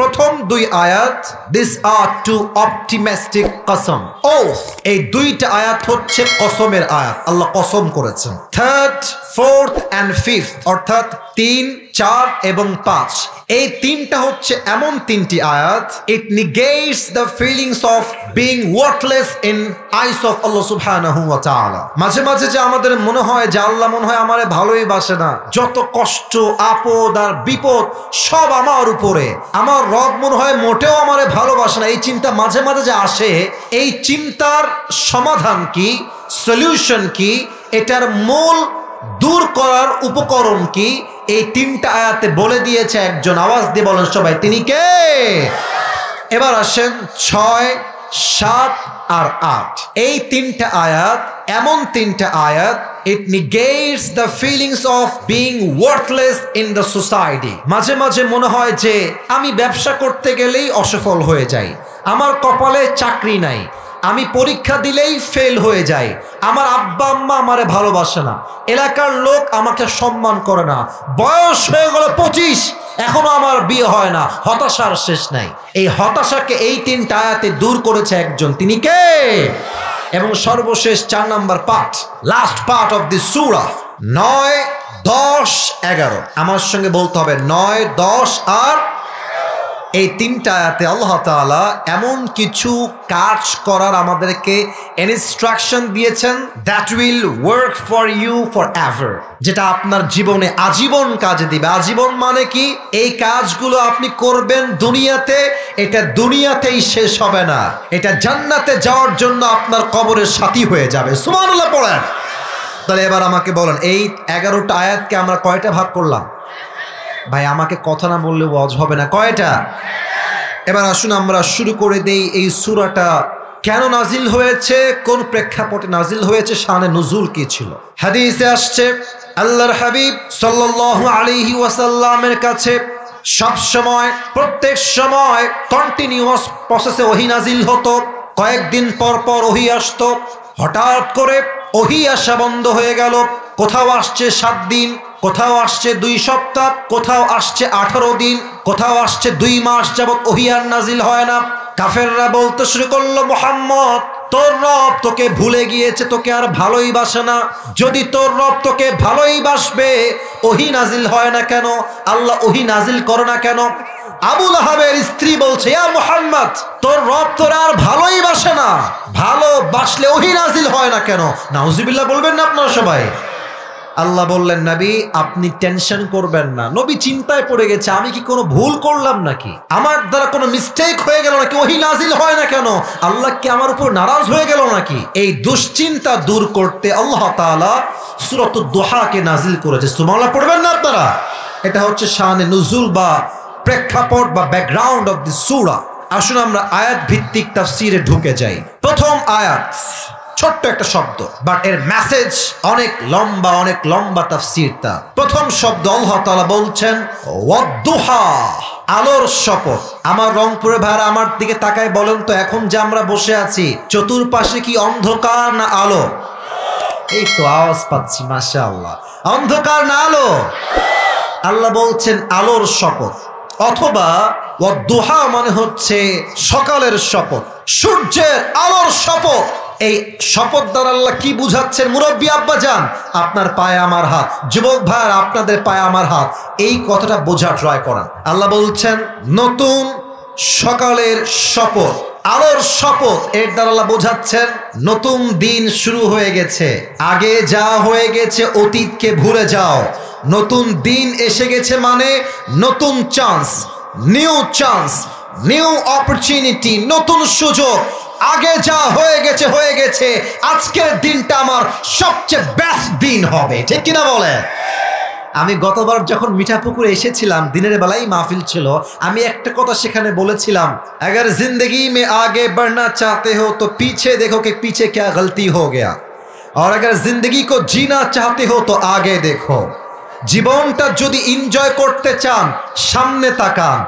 প্রথম দুই আয়াত, দিস আর টু অপটিমিস্টিক কসম, ওথ, এই দুইটা আয়াত হচ্ছে কসমের আয়াত, আল্লাহ কসম করেছেন। থার্ড, ফোর্থ অ্যান্ড ফিফথ, অর্থাৎ 3, 4 এবং 5, এই তিনটা হচ্ছে এমন তিনটি আয়াত, it negates the feelings of being worthless in eyes of আল্লাহ সুবহানাহু ওয়া তাআলা। মাঝে মাঝে যে আমাদের মনে হয় যে আল্লাহ মনে হয় আমারে ভালোই বাসে না, যত কষ্ট আপদ আর বিপদ সব আমার উপরে, আমার রব মনে হয় মোটেও আমারে ভালোবাসে না, এই চিন্তা মাঝে মাঝে যে আসে, এই চিন্তার সমাধান কি, সলিউশন কি, এটার মূল দূর করার উপকরণ কি, এই তিনটা আয়াতে বলে দিয়েছে একজন। আওয়াজ দিয়ে বলেন সবাই, তিনি কে? এবার আসেন 6, 7 আর 8, এই তিনটা আয়াত এমন তিনটা আয়াত, it negates the feelings of being worthless in the society। মাঝে মাঝে মনে হয় যে আমি ব্যবসা করতে গেলেই অসফল হয়ে যাই, আমার কপালে চাকরি নাই, আমি পরীক্ষা দিলেই ফেল হয়ে যাই, আমার আব্বা আম্মা আমারে ভালোবাসে না, এলাকার লোক আমাকে সম্মান করে না, বয়স হয়ে গেল 25 এখনো আমার বিয়ে হয় না, হতাশার শেষ নাই। এই হতাশাকে এই তিনটা আয়াতে দূর করেছে একজন, তিনি কে? এবং সর্বশেষ 4 number part, last part of this সূরা, 9, 10, 11, আমার সঙ্গে বলতে হবে 9, 10 আর এই তিনটা আয়াতে আল্লাহ তাআলা এমন কিছু কাজ করার আমাদেরকে ইনস্ট্রাকশন দিয়েছেন, that will work for you forever, যেটা আপনার জীবনে আজীবন কাজে দিবে। আজীবন মানে কি? এই কাজগুলো আপনি করবেন দুনিয়াতে, এটা দুনিয়াতেই শেষ হবে না, এটা জান্নাতে যাওয়ার জন্য আপনার কবরের সাথী হয়ে যাবে। সুবহানাল্লাহ পড়েন। তাহলে এবার আমাকে বলেন, এই 11টা আয়াতকে আমরা কয়টা ভাগ করলাম? ভাই আমাকে কথা না বললে ওয়াজ হবে না, কয়টা? এবার আসুন আমরা শুরু করে দেই। এই সূরাটা কেন নাজিল হয়েছে, কোন প্রেক্ষাপটে নাজিল হয়েছে, শানে নুজুল কি ছিল? হাদিসে আসছে আল্লাহর হাবিব সাল্লাল্লাহু আলাইহি ওয়াসাল্লামের কাছে সব সময় প্রত্যেক সময় কন্টিনিউয়াস প্রসেসে ওহী নাজিল হতো, কয়েকদিন পর পর ওহী আসতো। হঠাৎ করে ওহী আসা বন্ধ হয়ে গেল, কোথাও আসছে 7 দিন, কোথাও আসছে 2 সপ্তাহ, কোথাও আসছে 18 দিন, কোথাও আসছে 2 মাস যাবত ওহী আর নাজিল হয় না। কাফেররা বলতে শুরু করলো, মুহাম্মদ তোর রব তোকে ভুলে গিয়েছে, তোকে আর ভালোই বাসে না, যদি তোর রব তোকে ভালোই বাসবে ওহী নাজিল হয় না কেন, আল্লাহ ওহী নাজিল করে না কেন? আবু লাহাবের স্ত্রী বলছে, ইয়া মুহাম্মদ তোর রব তোর আর ভালোই বাসে না, ভালোবাসলে ওহী নাজিল হয় না কেন? নাউজুবিল্লাহ বলবেন না আপনারা সবাই? আল্লাহ বললেন, নবী আপনি টেনশন করবেন না, নবী চিন্তায় পড়ে গেছে, আমি কি কোনো ভুল করলাম নাকি, আমার দ্বারা কোনো মিস্টেক হয়ে গেল নাকি, ওহী নাজিল হয় না কেন, আল্লাহ কি আমার উপর নারাজ হয়ে গেল নাকি? এই দুশ্চিন্তা দূর করতে আল্লাহ তাআলা সূরাতুদ দুহাকে নাজিল করেছে। সুবহানাল্লাহ পড়বেন না আপনারা? এটা হচ্ছে শানে নুজুল বা প্রেক্ষাপট বা ব্যাকগ্রাউন্ড অফ দিস সূরা। আসুন আমরা আয়াত ভিত্তিক তাফসীরে ঢুকে যাই। প্রথম আয়াত ছোট্ট একটা শব্দ, বাট এর মেসেজ অনেক লম্বা তাফসীরটা। প্রথম শব্দ আল্লাহ তাআলা বলছেন ওয়াদ-দুহা, আলোর শপথ। আমার রংপুরে ভাইরা আমার দিকে তাকায় বলেন তো, এখন যে আমরা বসে আছি চতুর্পাশে কি অন্ধকার না আলো? এই তো আওয়াজ পাচ্ছি, মাশাআল্লাহ। অন্ধকার না আলো? আল্লাহ বলছেন আলোর শপথ, অথবা ওয়াদ-দুহা মানে হচ্ছে সকালের শপথ, সূর্যের আলোর শপথ। এই শপথ দ্বারা আল্লাহ কি বুঝাচ্ছেন? মুরব্বী আব্বাজান আপনার পায়ে আমার হাত, যুবক ভাইরা আপনাদের পায়ে আমার হাত, এই কথাটা বোঝা ট্রাই করেন। আল্লাহ বলছেন নতুন সকালের শপথ, আলোর শপথ। এর দ্বারা আল্লাহ বোঝাচ্ছেন নতুন দিন শুরু হয়ে গেছে, আগে যা হয়ে গেছে অতীতকে ভুলে যাও, নতুন দিন এসে গেছে মানে নতুন চান্স, নিউ অপরচুনিটি, নতুন সুযোগ। আগে যা হয়ে গেছে, আজকের দিনটা আমার সবচেয়ে বেস্ট দিন হবে, ঠিক কিনা বলে? আমি গতবার যখন মিঠাপুকুরে এসেছিলাম, দিনের বেলায় মাহফিল ছিল, আমি একটা কথা সেখানে বলেছিলাম, अगर जिंदगी में आगे बढ़ना चाहते हो तो पीछे देखो कि पीछे क्या गलती हो गया, और अगर जिंदगी को जीना चाहते हो तो आगे देखो। জীবনটা যদি এনজয় করতে চান সামনে তাকান,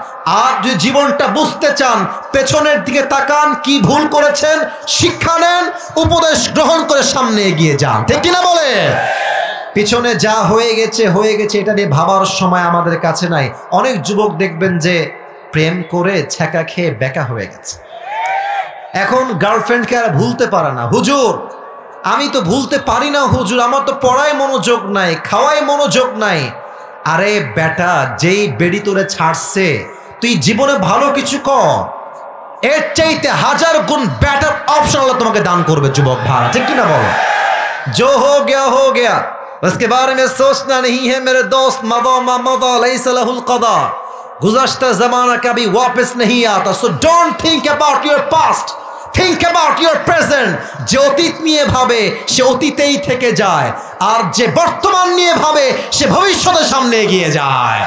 আর যদি জীবনটা বুঝতে চান পেছনের দিকে তাকান, কি ভুল করেছেন শিক্ষা নেন, উপদেশ গ্রহণ করে সামনে এগিয়ে যান, ঠিক কিনা বলে? পিছনে যা হয়ে গেছে এটা নিয়ে ভাবার সময় আমাদের কাছে নাই। অনেক যুবক দেখবেন যে প্রেম করে ছ্যাঁকা খেয়ে বেকা হয়ে গেছে। এখন গার্লফ্রেন্ডকে আর ভুলতে পারে না। হুজুর আমি তো ভুলতে পারি না হুজুর, আমার তো পড়ায় মনোযোগ নাই, খাওয়ায় মনোযোগ নাই। আরে বেটা, যেই বেড়ি তোরে ছাড়ছে তুই জীবনে ভালো কিছু কর, এর চাইতে 1000 গুণ বেটার অপশন আল্লাহ তোমাকে দান করবে যুবক ভাড়া, ঠিক কিনা বলো? जो हो गया उसके बारे में सोचना नहीं है मेरे दोस्त, मदा मा मदा लैसा लहुल कदा, गुज़श्ता ज़माना कभी वापस नहीं आता। So don't think about your past, think about your present. যে অতীত নিয়ে ভাবে সে অতীতেই থেকে যায়, আর যে বর্তমান নিয়ে ভাবে সে ভবিষ্যতের সামনে এগিয়ে যায়।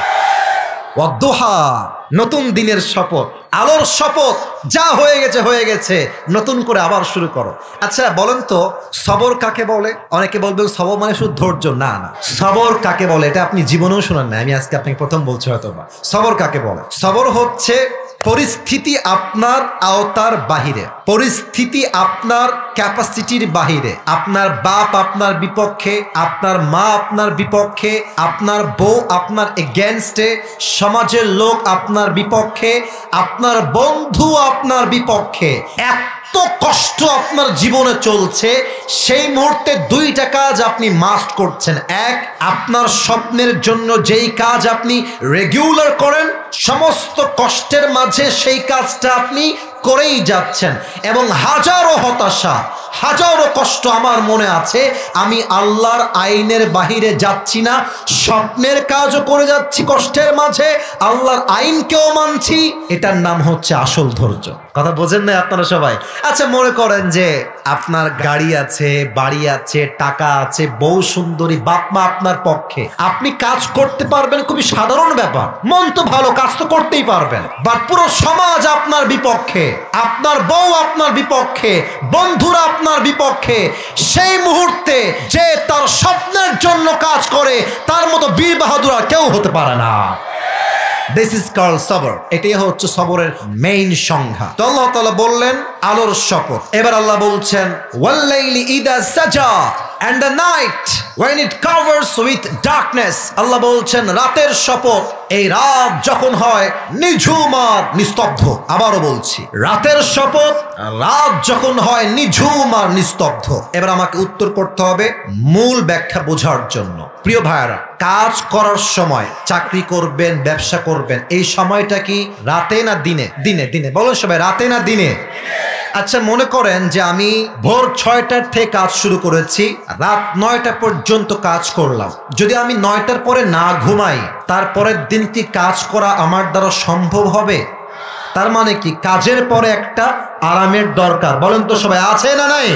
ওয়াদ্দুহা, নতুন দিনের শপথ, আলোর শপথ। যা হয়ে গেছে হয়ে গেছে, নতুন করে আবার শুরু করো। আচ্ছা বলেন তো সবর কাকে বলে? অনেকে বলবেন সবর মানে শুধু ধৈর্য। না না, সবর কাকে বলে এটা আপনি জীবনেও শোনেন না, আমি আজকে আপনাকে প্রথম বলছি হয়তো বা। সবর কাকে বলে? সবর হচ্ছে পরিস্থিতি আপনার আওতার বাহিরে, পরিস্থিতি আপনার ক্যাপাসিটির বাহিরে। আপনার বাপ আপনার বিপক্ষে, আপনার মা আপনার বিপক্ষে, আপনার বউ আপনার এগেনস্টে, সমাজের লোক আপনার বিপক্ষে, আপনার বন্ধু আপনার বিপক্ষে। এত কষ্ট আপনার জীবনে চলছে, সেই মুহূর্তে 2টা কাজ আপনি মাস্ট করছেন। এক, আপনার স্বপ্নের জন্য যেই কাজ আপনি রেগুলার করেন, সমস্ত কষ্টের মাঝে সেই কাজটা আপনি করেই যাচ্ছেন, এবং হাজারো হতাশা, হাজারো কষ্ট আমার মনে আছে, আমি আল্লাহর আইনের বাহিরে যাচ্ছি না, স্বপ্নের কাজও করে যাচ্ছি কষ্টের মাঝে, আল্লাহর আইনকেও মানছি। এটার নাম হচ্ছে আসল ধৈর্য। কথা বোঝেন না আপনারা সবাই? আচ্ছা মনে করেন যে আপনার গাড়ি আছে, বাড়ি আছে, টাকা আছে, বউ সুন্দরী, বাপ মা আপনার পক্ষে, আপনি কাজ করতে পারবেন, খুবই সাধারণ ব্যাপার, মন তো ভালো, কাজ তো করতেই পারবেন। বাট পুরো সমাজ আপনার বিপক্ষে, আপনার বউ আপনার বিপক্ষে, বন্ধুরা আপনার বিপক্ষে। সেই মুহূর্তে যে তার স্বপ্নের জন্য কাজ করে, তার মতো বীর বাহাদুর আর কেউ হতে পারে না। দিস ইজ কল্ড সবর। এটাই হচ্ছে সবরের মেইন সংজ্ঞা। তো আল্লাহ তাআলা বললেন আলোর শপথ। এবার আল্লাহ বলছেন ওয়াল্লাইলি ইদা সাজা, and the night when it covers with darkness। আল্লাহ বলছেন রাতের শপথ। এই রাত যখন হয় নিঝুম আর নিস্তব্ধ। আবারও বলছি রাতের শপথ, রাত যখন হয় নিঝুম আর নিস্তব্ধ। এবার আমাকে উত্তর করতে হবে মূল ব্যাখ্যা বোঝার জন্য। প্রিয় ভাইরা, কাজ করার সময়, চাকরি করবেন, ব্যবসা করবেন, এই সময়টা কি রাতে না দিনে? দিনে। দিনে বলেন সবাই, রাতে না দিনে? আচ্ছা মনে করেন যে আমি ভোর 6টার থেকে কাজ শুরু করেছি, রাত 9টা পর্যন্ত কাজ করলাম। যদি আমি 9টার পরে না ঘুমাই, তারপরের দিন কি কাজ করা আমার দ্বারা সম্ভব হবে? তার মানে কি কাজের পরে একটা আরামের দরকার। বলেন তো সবাই, আছে না নাই?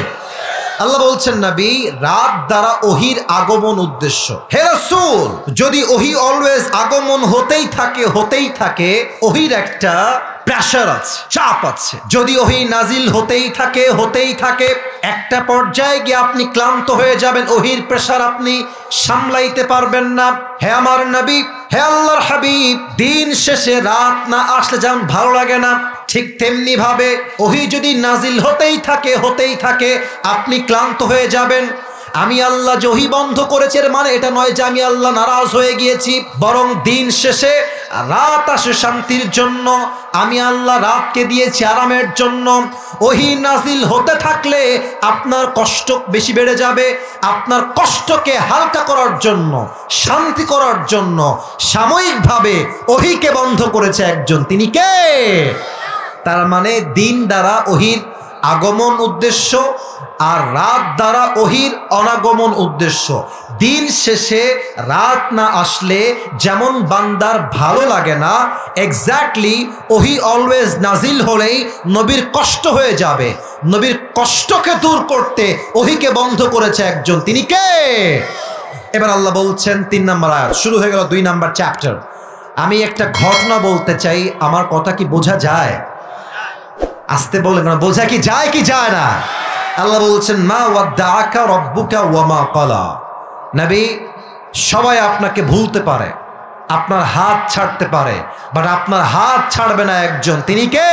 আল্লাহ বলছেন নবী রাত দ্বারা ওহির আগমন উদ্দেশ্য। হে রাসূল, যদি ওহি অলওয়েজ আগমন হতেই থাকে, ওহির একটা প্রেশার আছে, চাপ আছে। যদি ওহি নাজিল হতেই থাকে, একটা পর্যায়ে গিয়ে আপনি ক্লান্ত হয়ে যাবেন, ওহির প্রেশার আপনি সামলাইতে পারবেন না। হে আমার নবী, হে আল্লাহর হাবিব, দিন শেষে রাত না আসলে যেমন ভালো লাগে না, ঠিক তেমনি ভাবে ওহি যদি নাজিল হতেই থাকে, আপনি ক্লান্ত হয়ে যাবেন। আমি আল্লাহ যে ওহি বন্ধ করেছে এর মানে এটা নয় যে আমি আল্লাহ নারাজ হয়ে গিয়েছি, বরং দিন শেষে রাত আসে শান্তির জন্য। আমি আল্লাহ রাতকে দিয়েছি আরামের জন্য। ওহি নাজিল হতে থাকলে আপনার কষ্ট বেশি বেড়ে যাবে। আপনার কষ্টকে হালকা করার জন্য, শান্তি করার জন্য সাময়িকভাবে ওহিকে বন্ধ করেছে একজন, তিনি কে? তার মানে দিন দ্বারা ওহির আগমন উদ্দেশ্য, আর রাত দ্বারা ওহির অনাগমন উদ্দেশ্য। দিন শেষে রাত না আসলে যেমন বান্দার ভালো লাগে না, এক্স্যাক্টলি ওহি অলওয়েজ নাজিল হলেই নবীর কষ্ট হয়ে যাবে। নবীর কষ্টকে দূর করতে ওহিকে বন্ধ করেছে একজন, তিনি কে? এবার আল্লাহ বলছেন 3 নম্বর আয়াত, শুরু হয়ে গেল 2 নম্বর চ্যাপ্টার। আমি একটা ঘটনা বলতে চাই, আমার কথা কি বোঝা যায়? আসতে বলেন, বোঝা কি যায় না? আল্লাহ বলছেন মা ওয়াদ্দাআকা রাব্বুকা ওয়া মা ক্বালা। নবী, সবাই আপনাকে ভুলতে পারে, আপনার হাত ছাড়তে পারে, বাট আপনার হাত ছাড়বে না একজন, তিনি কে?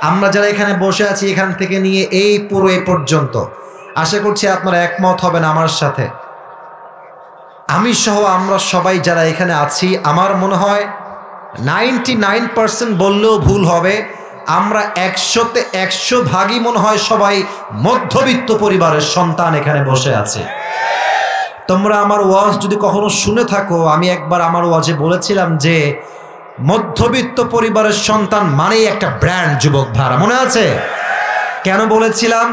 আমরা যারা এখানে বসে আছি, এখান থেকে নিয়ে এই পুরো এ পর্যন্ত, আশা করছি আপনারা একমত হবেন আমার সাথে। আমি সহ আমরা সবাই যারা এখানে আছি, আমার মনে হয় 99% বললেও ভুল হবে, আমরা 100-তে 100 ভাগই মনে হয় সবাই মধ্যবিত্ত পরিবারের সন্তান এখানে বসে আছে। তোমরা আমার ওয়াজ যদি কখনো শুনে থাকো, আমি একবার আমার ওয়াজে বলেছিলাম যে মধ্যবিত্ত পরিবারের সন্তান মানেই একটা ব্র্যান্ড। যুবক ভাড়া মনে আছে? কেন বলেছিলাম?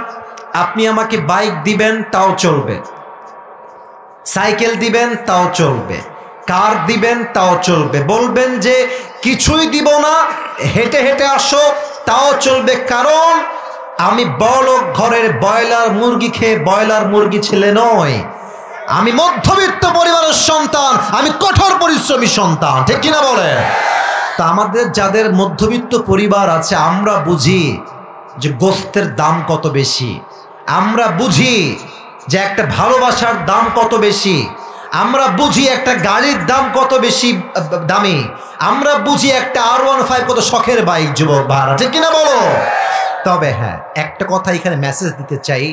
আপনি আমাকে বাইক দিবেন তাও চলবে, সাইকেল দিবেন তাও চলবে, কার দিবেন তাও চলবে, বলবেন যে কিছুই দিব না, হেঁটে হেঁটে আসো তাও চলবে, কারণ আমি বড়লোক ঘরের ব্রয়লার মুরগি খেয়ে ব্রয়লার মুরগি ছেলে নয়, আমি মধ্যবিত্ত পরিবারের সন্তান, আমি কঠোর পরিশ্রমী সন্তান। ঠিক কিনা বলে? তা আমাদের যাদের মধ্যবিত্ত পরিবার আছে, আমরা বুঝি যে গোস্তের দাম কত বেশি, আমরা বুঝি যে একটা ভালোবাসার দাম কত বেশি, আমরা বুঝি একটা গাড়ির দাম কত বেশি দামি, আমরা বুঝি একটা R15 কত শখের বাইক। যুবক ভাড়া ঠিক কিনা বলো? তবে হ্যাঁ, একটা কথা এখানে মেসেজ দিতে চাই।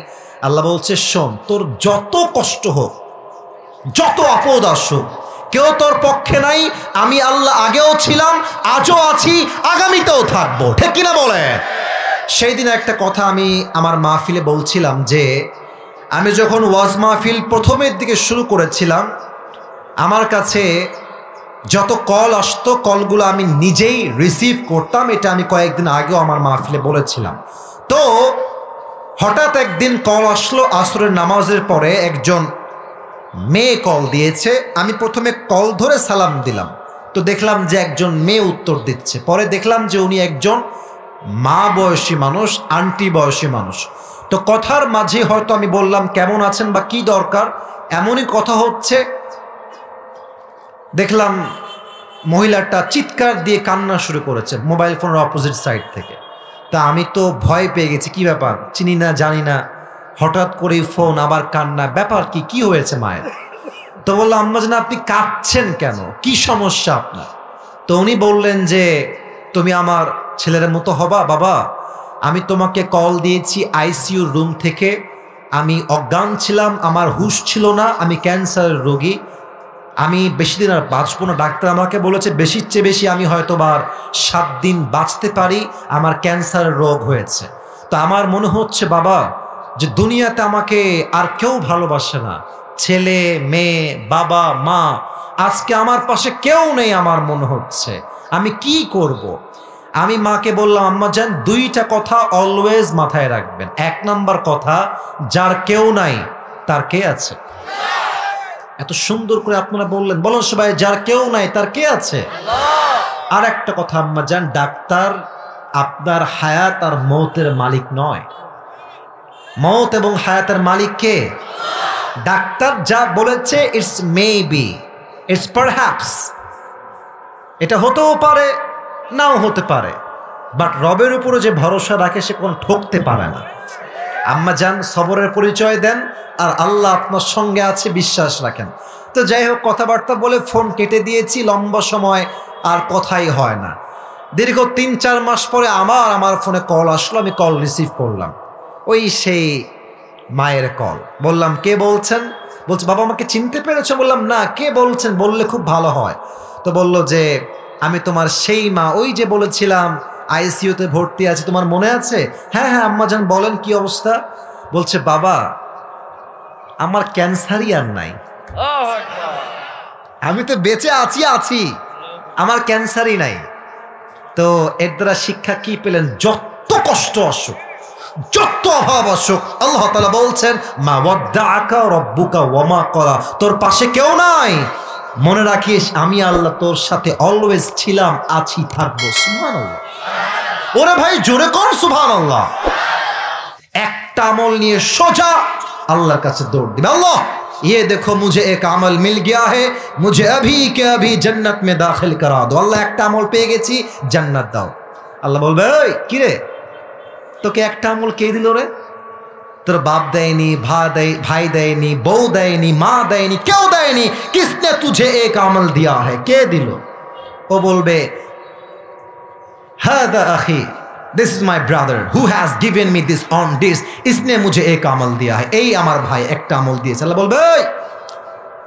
আল্লাহ বলছে, শোন, তোর যত কষ্ট হোক, যত আপদ আসুক, কেউ তোর পক্ষে নাই। আমি আল্লাহ আগেও ছিলাম, আজও আছি, আগামীতেও থাকবো। ঠিক কিনা বলে? সেই দিন একটা কথা আমি আমার মাহফিলে বলছিলাম যে আমি যখন ওয়াজ মাহফিল প্রথমের দিকে শুরু করেছিলাম, আমার কাছে যত কল আসতো, কলগুলো আমি নিজেই রিসিভ করতাম। এটা আমি কয়েকদিন আগেও আমার মাহফিলে বলেছিলাম। তো হঠাৎ একদিন কল আসলো, আসরের নামাজের পরে একজন মেয়ে কল দিয়েছে। আমি প্রথমে কল ধরে সালাম দিলাম, তো দেখলাম যে একজন মেয়ে উত্তর দিচ্ছে। পরে দেখলাম যে উনি একজন মা বয়সী মানুষ, আন্টি বয়সী মানুষ। তো কথার মাঝে হয়তো আমি বললাম কেমন আছেন বা কি দরকার, এমনই কথা হচ্ছে, দেখলাম মহিলাটা চিৎকার দিয়ে কান্না শুরু করেছে মোবাইল ফোনের অপোজিট সাইড থেকে। তা আমি তো ভয় পেয়ে গেছি, কি ব্যাপার, চিনি না জানি না, হঠাৎ করেই ফোন, আবার কান্না, ব্যাপার কি, কি হয়েছে মায়ের? তো বললাম, আম্মা জান আপনি কাঁদছেন কেন, কি সমস্যা আপনার? তো উনি বললেন যে তুমি আমার ছেলের মতো হবা বাবা, আমি তোমাকে কল দিয়েছি আইসিইউর রুম থেকে, আমি অজ্ঞান ছিলাম, আমার হুঁশ ছিল না, আমি ক্যান্সারের রোগী, আমি বেশি দিন আর বাঁচবো না। ডাক্তার আমাকে বলেছে বেশির চেয়ে বেশি আমি হয়তো আর 7 দিন বাঁচতে পারি, আমার ক্যান্সারের রোগ হয়েছে। তো আমার মনে হচ্ছে বাবা যে দুনিয়াতে আমাকে আর কেউ ভালোবাসে না, ছেলে মেয়ে বাবা মা, আজকে আমার পাশে কেউ নেই, আমার মনে হচ্ছে আমি কি করব। আমি মাকে বললাম, আম্মা জান 2টা কথা অলওয়েজ মাথায় রাখবেন। 1 নাম্বার কথা, যার কেউ নাই তার কে আছে। এত সুন্দর করে আপনারা বললেন, বলুন সবাই, যার কেউ নাই তার কে আছে। আর একটা কথা আম্মা জান, ডাক্তার আপনার হায়াত আর মৌতের মালিক নয়, মৌত এবং হায়াতের মালিক কে? ডাক্তার যা বলেছে ইটস মেবি, ইটস পারহ্যাপস, এটা হতেও পারে নাও হতে পারে, বাট রবের উপরে যে ভরসা রাখে সে কোনো ঠকতে পারে না। আম্মা জান সবরের পরিচয় দেন, আর আল্লাহ আপনার সঙ্গে আছে, বিশ্বাস রাখেন। তো যাই হোক, কথাবার্তা বলে ফোন কেটে দিয়েছি। লম্বা সময় আর কথাই হয় না। দীর্ঘ 3-4 মাস পরে আমার ফোনে কল আসলো, আমি কল রিসিভ করলাম, ওই সেই মায়ের কল। বললাম কে বলছেন? বলছে বাবা আমাকে চিনতে পেরেছো? বললাম না, কে বলছেন বললে খুব ভালো হয়। তো বলল যে আমি তোমার সেই মা, ওই যে বলেছিলাম আইসিইউতে ভর্তি আছে, তোমার মনে আছে? হ্যাঁ হ্যাঁ আম্মা জান বলেন কি অবস্থা? বলছে বাবা আমার ক্যান্সারই আর নাই, আমি তো বেঁচে আছি, আমার ক্যান্সারই নাই। তো এর দ্বারা শিক্ষা কি পেলেন? যত কষ্ট আসুক, যত অভাব আসুক, আল্লাহ তাআলা বলছেন মা ওয়াদ্দাআকা রাব্বুকা ওয়া মা ক্বালা, তোর পাশে কেউ নাই, মনে রাখিস আমি আল্লাহ তোর সাথে অলওয়েজ ছিলাম, আছি, থাকবো। সুবহানাল্লাহ। ওরে ভাই জোরে কোন সুবহানাল্লাহ। একটা আমল নিয়ে সোজা আল্লাহর কাছে দৌড় দিবে, আল্লাহ ये देखो मुझे एक अमल मिल गया है, मुझे अभी के अभी जन्नत में दाखिल करा दो। আল্লাহ একটা আমল পেয়ে গেছি, জান্নাত দাও। আল্লাহ বলবে ওই কি রে, তোকে একটা আমল কে দিল রে? তোর বাপ দেয়নি, ভাই দেয়নি, বউ দেয়নি, মা দেয়নি, কেউ দেয়নি, কিসনে তুঝে এক আমল দিয়া है, কে দিল? ও বলবে হাদা আখি, this is my brother who has given me this on this, इसने मुझे एक আমল दिया है, এই আমার ভাই একটা আমল দিয়েছে। আল্লাহ বলবে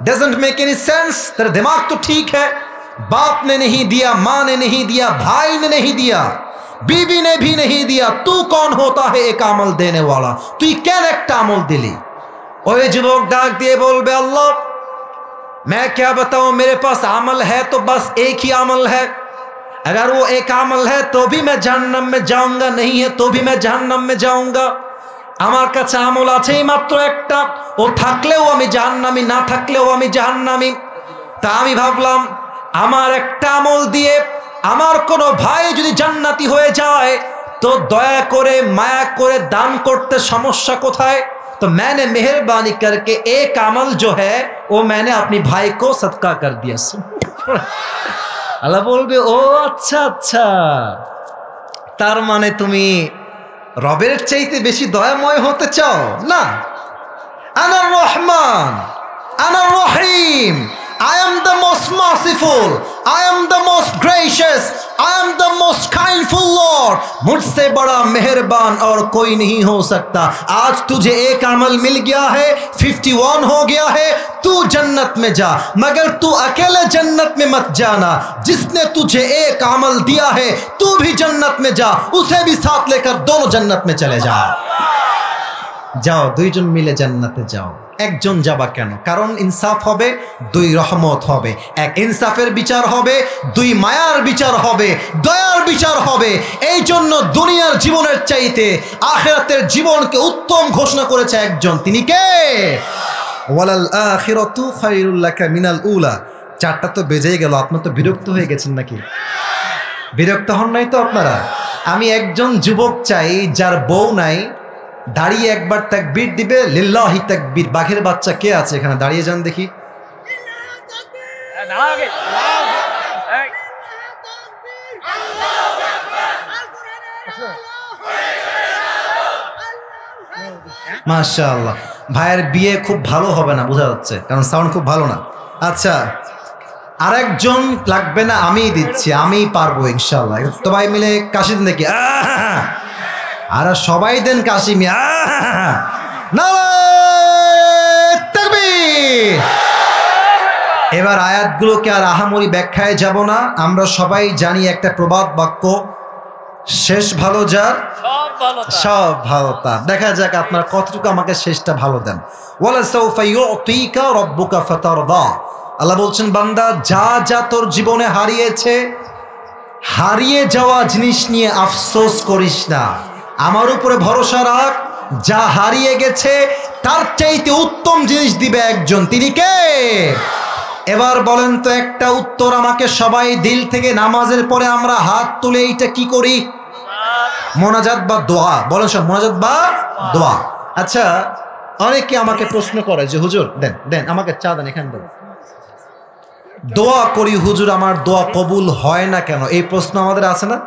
doesn't make any sense, तेरा दिमाग तो ठीक है, बाप ने नहीं दिया, माँ ने नहीं दिया, भाई ने नहीं दिया, बीवी ने भी नहीं दिया, तू कौन होता है एक अमल देने वाला? তুই কেন একটা আমল দিলি? ওই যুবক ডাক দিয়ে বলবে, আল্লাহ मैं क्या बताऊं, मेरे पास अमल है तो बस एक ही अमल है, अगर वो एक अमल है तो भी मैं जहन्नम में जाऊंगा, नहीं है तो भी मैं जहन्नम में जाऊंगा। আমার কাছে আমল আছেই মাত্র একটা, ও থাকলেও আমি জাহান্নামী, না থাকলেও আমি জাহান্নামী। তা আমি ভাবলাম আমার একটা আমল দিয়ে আমার কোনো ভাই যদি জান্নাতি হয়ে যায় তো দয়া করে মায়া করে দান করতে সমস্যা কোথায়? तो मैंने मेहरबानी करके एक अमल जो है वो मैंने अपनी भाई को सदका कर दिया। अल्लाह बोलबे, ओ अच्छा अच्छा, तार माने तुमी रबेर चाইতে বেশি দয়াময় হতে চাও না? আনা রহমান, আনা রহিম, I am the most merciful, I am the most gracious, I am the most kindful Lord, मुझसे बड़ा मेहरबान और कोई नहीं हो सकता। आज तुझे एक अमल मिल गया है, 51 हो गया है, तू जन्नत में जा, मगर तू अकेले जन्नत में मत जाना, जिसने तुझे एक अमल दिया है तू भी जन्नत में जा, उसे भी साथ लेकर दोनों जन्नत में चले जाओ। যাও, দুইজন মিলে জান্নাতে যাও। একজন যাবা কেন? কারণ ইনসাফ হবে, দুই রহমত হবে, এক ইনসাফের বিচার হবে, দুই মায়ার বিচার হবে, দয়ার বিচার হবে। এই জন্য দুনিয়ার জীবনের চাইতে আখিরাতের জীবনকে উত্তম ঘোষণা করেছে একজন, তিনি কে? ওয়ালাল আখিরাতু খায়রুল লাকা মিনাল উলা। চারটা তো বেজেই গেল, আপনারা তো বিরক্ত হয়ে গেছেন নাকি? বিরক্ত হন নাই তো আপনারা? আমি একজন যুবক চাই যার বউ নাই, দাঁড়িয়ে একবার তাকবীর দিবে, লিল্লাহি তাকবীর। বাঘের বাচ্চা কে আছে এখানে? দাঁড়িয়ে যান দেখি। মাশাআল্লাহ, ভাইয়ের বিয়ে খুব ভালো হবে না বোঝা যাচ্ছে, কারণ সাউন্ড খুব ভালো না। আচ্ছা, আরেকজন লাগবে না, আমিই দিচ্ছি, আমিই পারবো ইনশাআল্লাহ। তো ভাই মিলে কাশি দিন দেখি, আর সবাই দেন কাশিমি। এবার আয়াতগুলোকে আর আহামরি ব্যাখ্যায় যাব না, আমরা সবাই জানি একটা প্রবাদ বাক্য, শেষ ভালো যার সব ভালো তার। দেখা যাক আপনার কতটুকু আমাকে শেষটা ভালো দেন। ওয়ালা সাউফা ইউতিকা রাব্বুকা ফাতারদা। আল্লাহ বলছেন, বান্দা যা যা তোর জীবনে হারিয়েছে, হারিয়ে যাওয়া জিনিস নিয়ে আফসোস করিস না, আমার উপরে ভরসা রাখ। যা হারিয়ে গেছে তার চাইতে উত্তম জিনিস দিবে একজন, তিনি কে? এবার বলেন তো একটা উত্তর আমাকে সবাই দিল থেকে। নামাজের পরে আমরা হাত তুলে এইটা কি করি? মোনাজাত বা দোয়া। বলেন সব, মোনাজাত বা দোয়া। আচ্ছা, অনেকে আমাকে প্রশ্ন করে যে হুজুর দেন দেন আমাকে চা দেন, এখানে দেন। দোয়া করি হুজুর, আমার দোয়া কবুল হয় না কেন? এই প্রশ্ন আমাদের আছে না?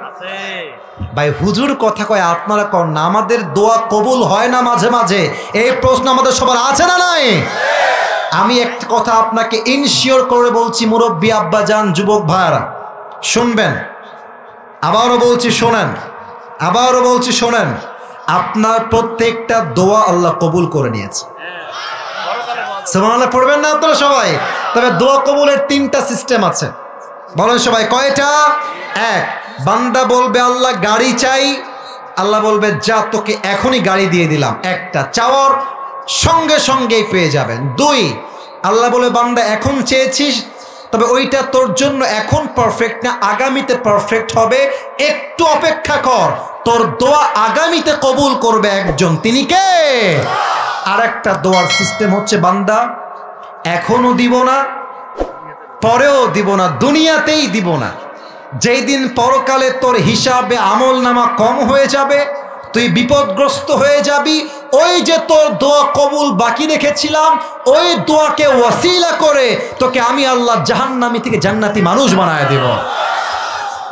ভাই হুজুর কথা কয়, আপনারা কন না, আমাদের দোয়া কবুল হয় না মাঝে মাঝে, এই প্রশ্ন আমাদের সবার আছে না নাই? আমি একটা কথা আপনাকে ইনশিওর করে বলছি, মুরব্বী আব্বা জান, যুবক ভাইরা শুনবেন, আবারও বলছি শোনেন, আবারও বলছি শোনেন, আপনার প্রত্যেকটা দোয়া আল্লাহ কবুল করে নিয়েছে। সুবহানাল্লাহ পড়বেন না আপনারা সবাই? তবে দোয়া কবুলের 3টা সিস্টেম আছে। বলেন সবাই, কয়টা? এক, বান্দা বলবে আল্লাহ গাড়ি চাই, আল্লাহ বলবে যা তোকে এখনই গাড়ি দিয়ে দিলাম, একটা চাওয়ার সঙ্গে সঙ্গেই পেয়ে যাবেন। 2, আল্লাহ বলে বান্দা এখন চেয়েছিস, তবে ওইটা তোর জন্য এখন পারফেক্ট না, আগামীতে পারফেক্ট হবে, একটু অপেক্ষা কর, তোর দোয়া আগামীতে কবুল করবে একজন, তিনি কে? আর একটা দোয়ার সিস্টেম হচ্ছে, বান্দা এখনো দিব না, পরেও দিব না, দুনিয়াতেই দিব না, যেই দিন পরকালে তোর হিসাবে আমল নামা কম হয়ে যাবে, তুই বিপদগ্রস্ত হয়ে যাবি, ওই যে তোর দোয়া কবুল বাকি রেখেছিলাম, ওই দোয়াকে ওয়াসিলা করে তোকে আমি আল্লাহ জাহান্নামী থেকে জান্নাতি মানুষ বানায় দেব।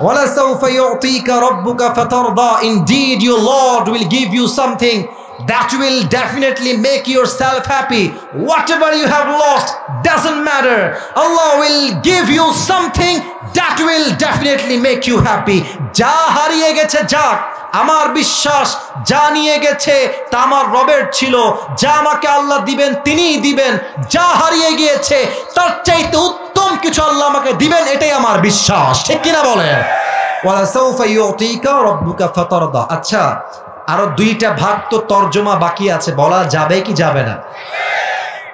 ওয়ালা সাউফা ইউতিকা রাব্বুকা ফাতারদা। Indeed your Lord will give you something that will definitely make yourself happy. Whatever you have lost doesn't matter. Allah will give you something that will definitely make you happy. যা হারিয়ে গেছে যাক, আমার বিশ্বাস যা নিয়ে গেছে তা আমার রবের ছিল, যা আমাকে আল্লাহ দিবেন তিনিই দিবেন। যা হারিয়ে গিয়েছে তার চাইতে উত্তম উত্তম কিছু আল্লাহ আমাকে দিবেন, এটাই আমার বিশ্বাস, ঠিক কিনা বলে? ওয়ালাসাউফা ইউতিকা রাব্বুকা ফাতারদা। আচ্ছা, আরো দুইটা ভাগ তো তর্জমা বাকি আছে, বলা যাবে কি যাবে না?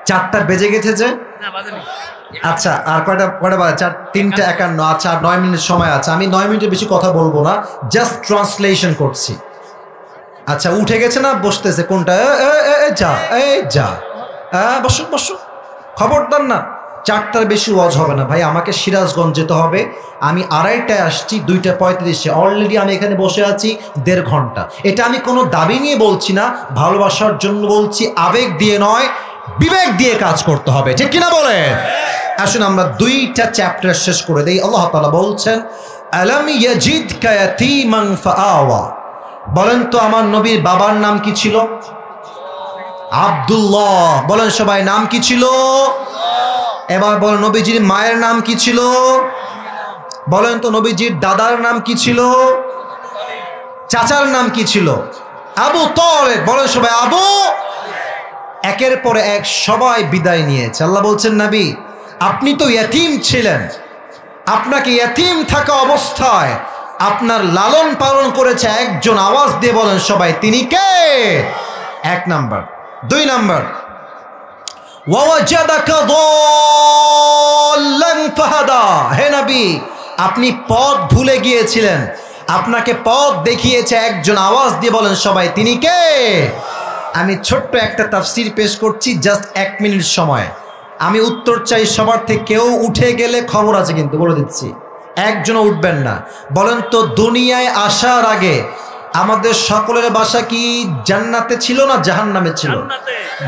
4টা বেজে গেছে যে, আচ্ছা আর কয়টা বাজে? 3:51। আচ্ছা 9 মিনিট সময় আছে, আমি 9 মিনিটের বেশি কথা বলবো না, জাস্ট ট্রান্সলেশন করছি। আচ্ছা উঠে গেছে না বসতেছে কোনটা? যা যা বসো বসো, খবরদার না, 4টার বেশি ওয়াজ হবে না ভাই। আমাকে সিরাজগঞ্জ যেতে হবে, আমি 2:30টায় আসছি, 2:35-এ অলরেডি আমি এখানে বসে আছি 1.5 ঘন্টা। এটা আমি কোনো দাবি নিয়ে বলছি না, ভালোবাসার জন্য বলছি, আবেগ দিয়ে নয়, বিবেক দিয়ে কাজ করতে হবে, ঠিক কিনা বলে? আসুন আমরা 2টা চ্যাপ্টার শেষ করে দেই। আল্লাহ তাআলা বলছেন আলাম ইয়াজিদকা ইয়াতীমান ফাআওয়া। বলেন তো আমার নবীর বাবার নাম কি ছিল? আব্দুল্লাহ। বলেন সবাই, নাম কি ছিল? এবার বলেন নবীজির মায়ের নাম কি ছিল? বলেন তো নবীজির দাদার নাম কি ছিল? চাচার নাম কি ছিল? আবু তালেব। বলেন সবাই আবু। একের পরে এক সবাই বিদায় নিয়েছে। আল্লাহ বলছেন নবী আপনি তো ইয়াতীম ছিলেন, আপনাকে ইয়াতীম থাকা অবস্থায় আপনার লালন পালন করেছে একজন। আওয়াজ দিয়ে বলেন সবাই, তিনি কে? 1 নাম্বার। 2 নাম্বার, ওয়াওয়াজাদাকা দাল্লান ফাহাদা। হে নবী আপনি পথ ভুলে গিয়েছিলেন, আপনাকে পথ দেখিয়েছে একজন। আওয়াজ দিয়ে বলেন সবাই, তিনি কে? আমি ছোট্ট একটা তাফসীর পেশ করছি, জাস্ট 1 মিনিট সময়। আমি উত্তর চাই সবার থেকে। কেউ উঠে গেলে খবর আছে কিন্তু, বলে দিচ্ছি, একজনও উঠবেন না। বলেন তো দুনিয়ায় আসার আগে আমাদের সকলের বাসা কি জান্নাতে ছিল না জাহান্নামে ছিল?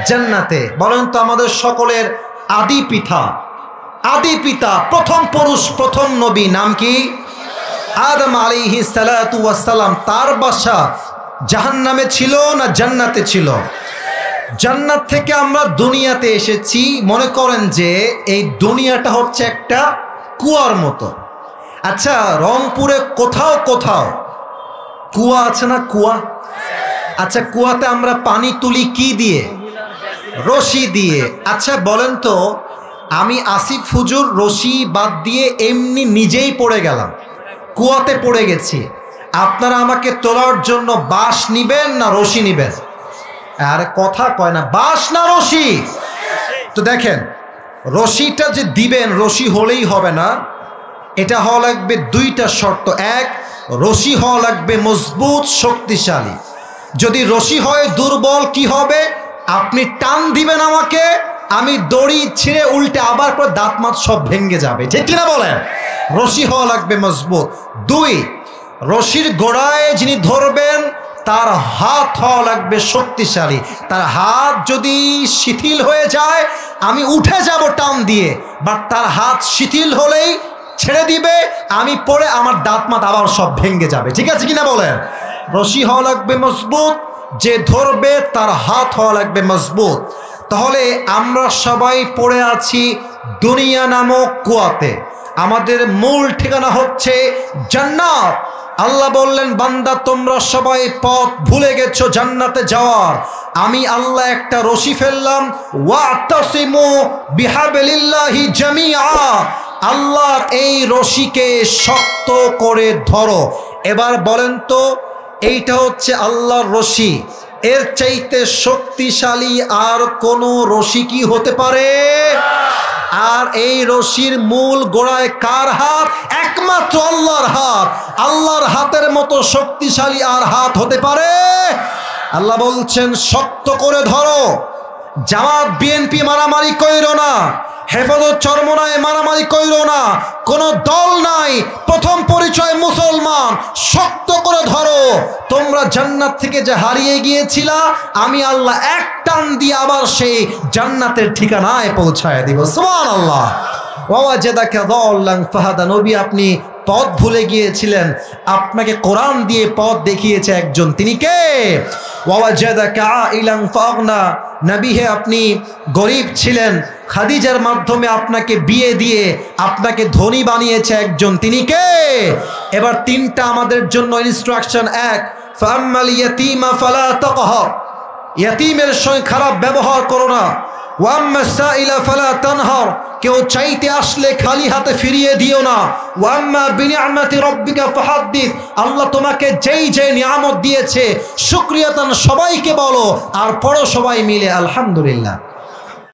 জান্নাতে। বলেন তো আমাদের সকলের আদি পিতা প্রথম পুরুষ প্রথম নবী নাম কি? আদম আলাইহিস সালাতু ওয়াস সালাম। তার বাসা জাহান্নামে ছিল না জান্নাতে ছিল? জান্নাত থেকে আমরা দুনিয়াতে এসেছি। মনে করেন যে এই দুনিয়াটা হচ্ছে একটা কুয়ার মতো। আচ্ছা রংপুরে কোথাও কোথাও কুয়া আছে না? কুয়া। আচ্ছা কুয়াতে আমরা পানি তুলি কি দিয়ে? রশি দিয়ে। আচ্ছা বলেন তো আমি আসিফ হুজুর রশি বাদ দিয়ে এমনি নিজেই পড়ে গেলাম, কুয়াতে পড়ে গেছি, আপনারা আমাকে তোলার জন্য বাঁশ নিবেন না রশি নিবেন? আর কথা কয় না, বাঁশ না রশি? তো দেখেন রশিটা যে দিবেন, রশি হলেই হবে না, এটা হওয়া লাগবে 2টা শর্ত। 1, রশি হওয়া লাগবে মজবুত শক্তিশালী। যদি রশি হয় দুর্বল, কি হবে? আপনি টান দিবেন আমাকে, আমি দড়ি ছিঁড়ে উল্টে আবার পরে দাঁত মাত সব ভেঙে যাবে, ঠিক কিনা বলেন? রশি হওয়া লাগবে মজবুত। 2, রশির গোড়ায় যিনি ধরবেন তার হাত হওয়া লাগবে শক্তিশালী। তার হাত যদি শিথিল হয়ে যায় আমি উঠে যাব টান দিয়ে, বাট তার হাত শিথিল হলেই ছেড়ে দিবে, আমি পড়ে আমার দাঁত মাত আবার সব ভেঙে যাবে, ঠিক আছে কিনা বলেন? রশি হওয়া লাগবে মজবুত, যে ধরবে তার হাত হওয়া লাগবে মজবুত। তাহলে আমরা সবাই পড়ে আছি দুনিয়া নামক কুয়াতে, আমাদের মূল ঠিকানা হচ্ছে জান্নাত। আল্লাহ বললেন বান্দা তোমরা সবাই পথ ভুলে গেছো জান্নাতে যাওয়ার, আমি আল্লাহ একটা রশি ফেললাম, ওয়াতাসিমু বিহাবলিল্লাহি জামিআ, আল্লাহর এই রশিকে শক্ত করে ধরো। এবার বলেন তো এইটা হচ্ছে আল্লাহর রশি, এর চাইতে শক্তিশালী আর কোনো রশি কি হতে পারে? আর এই রশির মূল গোড়ায় কার হাত? একমাত্র আল্লাহর হাত। আল্লাহর হাতের মতো শক্তিশালী আর হাত হতে পারে? আল্লাহ বলছেন শক্ত করে ধরো। জামাত বিএনপি মারামারি কইরো না, হেফাজত চরমনায় মারামারি কইরো না, কোনো দল নাই, প্রথম পরিচয় মুসলমান। শক্ত করে ধরো, তোমরা জান্নাত থেকে যে হারিয়ে গিয়েছিলা আমি আল্লাহ এক টান দিয়ে আবার সেই জান্নাতের ঠিকানায় পৌঁছায় দিব। সুবহানাল্লাহ। ওয়াওয়াজাদাকা দাল্লান ফাহাদা। নবী আপনি পথ ভুলে গিয়েছিলেন, আপনাকে কোরআন দিয়ে পথ দেখিয়েছে একজন, তিনি কে? ওয়াওয়াজাদাকা আইলান ফাগনা। নবী হে আপনি গরিব ছিলেন, খাদিজার মাধ্যমে আপনাকে বিয়ে দিয়ে আপনাকে ধনী বানিয়েছে একজন, তিনি কে? এবার 3টা আমাদের জন্য ইনস্ট্রাকশন। 1, ফাআম্মাল ইয়াতীমা ফালা তাকহার, ইয়াতীমের সঙ্গে খারাপ ব্যবহার করো না। ওয়াম্মাস সাইলা ফালা তানহার, কেউ চাইতে আসলে খালি হাতে ফিরিয়ে দিও না। ওয়াম্মা বিনিআমাতি রাব্বিকা ফাহাদ্দিস, আল্লাহ তোমাকে যেই যে নিয়ামত দিয়েছে শুকরিয়াতান সবাইকে বলো, আর পড়ো সবাই মিলে আলহামদুলিল্লাহ।